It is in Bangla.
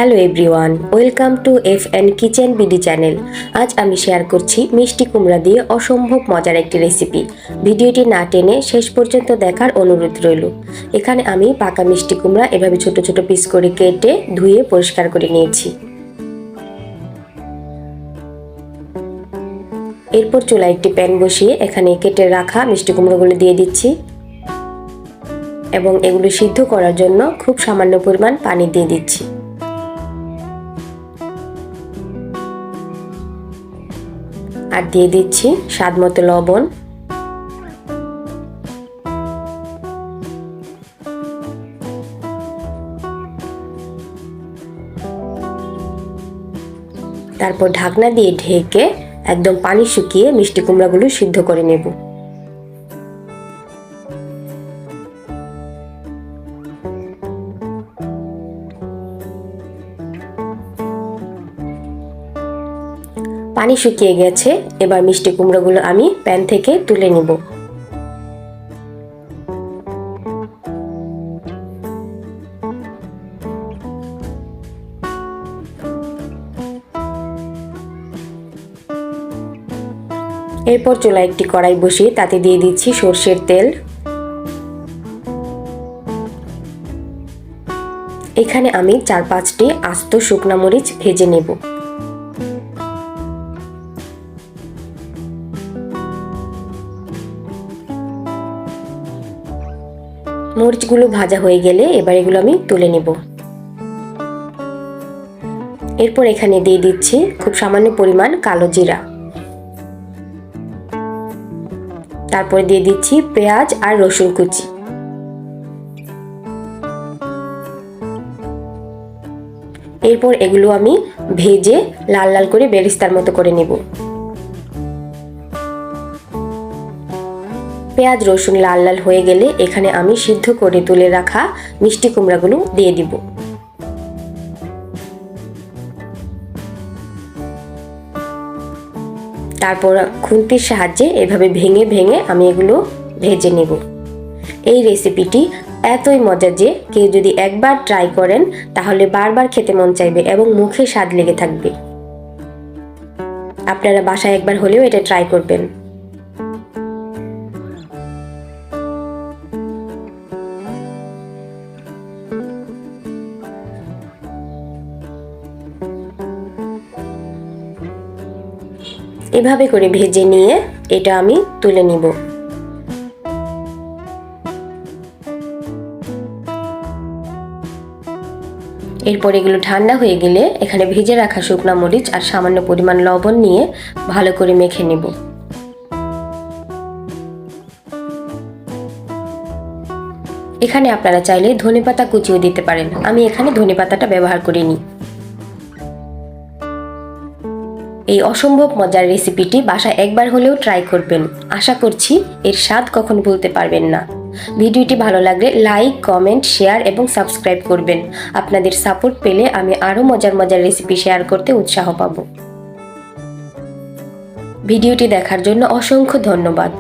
Hello everyone, welcome to FN kitchen BD channel. আজ আমি শেয়ার করছি মিষ্টি কুমড়া দিয়ে অসম্ভব মজার একটি রেসিপি। ভিডিওটি না টেনে শেষ পর্যন্ত দেখার অনুরোধ রইল। এখানে আমি পাকা মিষ্টি কুমড়া এভাবে ছোট ছোট পিস করে কেটে ধুয়ে পরিষ্কার করে নিয়েছি। এরপর চুলায় একটি প্যান বসিয়ে এখানে কেটে রাখা মিষ্টি কুমড়োগুলো দিয়ে দিচ্ছি এবং এগুলো সিদ্ধ করার জন্য খুব সামান্য পরিমাণ পানি দিয়ে দিচ্ছি। আর দিয়ে দিচ্ছি স্বাদ মতো লবণ। তারপর ঢাকনা দিয়ে ঢেকে একদম পানি শুকিয়ে মিষ্টি কুমড়াগুলো সিদ্ধ করে নেব। পানি শুকিয়ে গেছে, এবার মিষ্টি কুমড়োগুলো আমি প্যান থেকে তুলে নিব। এরপর চুলায় একটি কড়াই বসিয়ে তাতে দিয়ে দিচ্ছি সরষের তেল। এখানে আমি 4-5টি আস্ত শুকনা মরিচ ভেজে নেব। মরিচগুলো ভাজা হয়ে গেলে এবার এগুলো আমি তুলে নেব। এরপর এখানে দিয়ে দিচ্ছি খুব সামান্য পরিমাণ কালো জিরা। তারপর দিয়ে দিচ্ছি পেঁয়াজ আর রসুন কুচি। এরপর এগুলো আমি ভেজে লাল লাল করে বেরেস্তার মতো করে নেব। পেঁয়াজ রসুন লাল লাল হয়ে গেলে এখানে আমি সিদ্ধ করে তুলে রাখা মিষ্টি কুমড়াগুলো দিয়ে দিব। তারপর খুন্তির সাহায্যে এভাবে ভেঙে ভেঙে আমি এগুলো ভেজে নেব। এই রেসিপিটি এতই মজার যে কেউ যদি একবার ট্রাই করেন তাহলে বারবার খেতে মন চাইবে এবং মুখে স্বাদ লেগে থাকবে। আপনারা বাসায় একবার হলেও এটা ট্রাই করবেন। এভাবে করে ভেজে নিয়ে এটা আমি তুলে নিব। এরপর এগুলো ঠান্ডা হয়ে গেলে এখানে ভেজে রাখা শুকনো মরিচ আর সামান্য পরিমাণ লবণ নিয়ে ভালো করে মেখে নেব। এখানে আপনারা চাইলে ধনেপাতা কুচিও দিতে পারেন, আমি এখানে ধনেপাতাটা ব্যবহার করিনি। এই অসম্ভব মজার রেসিপিটি বাসায় একবার হলেও ট্রাই করবেন। আশা করছি এর স্বাদ কখনো ভুলতে পারবেন না। ভিডিওটি ভালো লাগলে লাইক, কমেন্ট, শেয়ার এবং সাবস্ক্রাইব করবেন। আপনাদের সাপোর্ট পেলে আমি আরও মজার মজার রেসিপি শেয়ার করতে উৎসাহ পাব। ভিডিওটি দেখার জন্য অসংখ্য ধন্যবাদ।